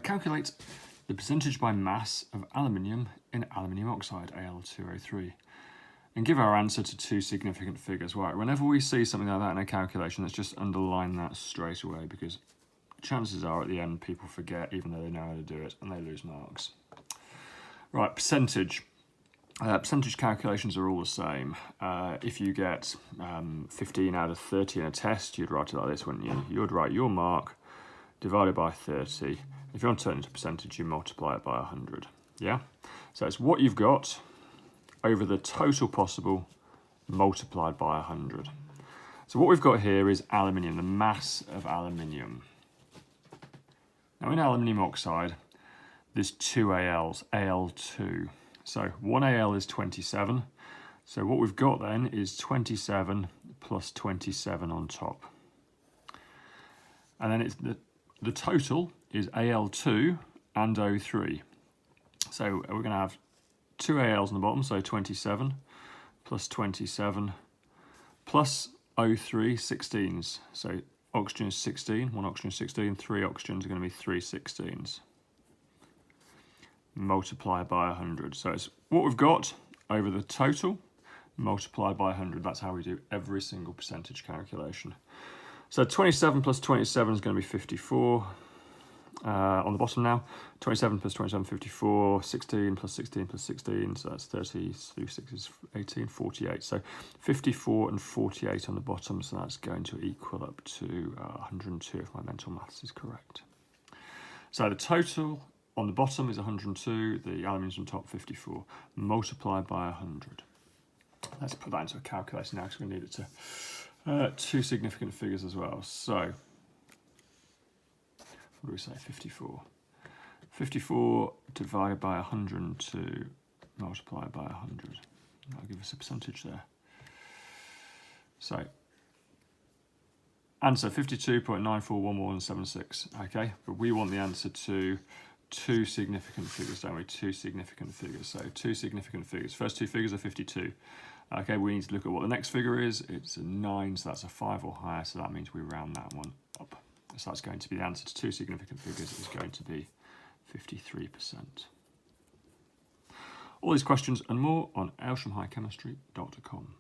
Calculate the percentage by mass of aluminium in aluminium oxide, Al2O3. And give our answer to two significant figures. Right, whenever we see something like that in a calculation, let's just underline that straight away, because chances are at the end people forget even though they know how to do it and they lose marks. Right, percentage. Percentage calculations are all the same. If you get 15 out of 30 in a test, you'd write it like this, wouldn't you? You would write your mark divided by 30. If you want to turn it into percentage, you multiply it by 100. Yeah? So it's what you've got over the total possible multiplied by 100. So what we've got here is aluminium, the mass of aluminium. Now in aluminium oxide, there's two ALs, Al2. So one AL is 27. So what we've got then is 27 plus 27 on top. And then it's the total is Al2 and O3. So we're going to have two ALs on the bottom, so 27 plus 27 plus O3, 16s. So oxygen is 16, one oxygen is 16, three oxygens are going to be 3 16s. Multiply by 100. So it's what we've got over the total multiplied by 100. That's how we do every single percentage calculation. So 27 plus 27 is going to be 54. On the bottom now, 27 plus 27, 54, 16 plus 16 plus 16, so that's 30, 6 is 18, 48. So 54 and 48 on the bottom, so that's going to equal up to 102 if my mental maths is correct. So the total on the bottom is 102, the aluminium's on top 54, multiplied by 100. Let's put that into a calculator now because we need it to two significant figures as well. So what do we say, 54? 54 divided by 102 multiplied by 100. That'll give us a percentage there. So, answer 52.941176, okay? But we want the answer to two significant figures, don't we? Two significant figures. So, two significant figures. First two figures are 52. Okay, we need to look at what the next figure is. It's a 9, so that's a 5 or higher, so that means we round that one up. So that's going to be the answer to two significant figures is going to be 53%. All these questions and more on ayleshamhighchemistry.com.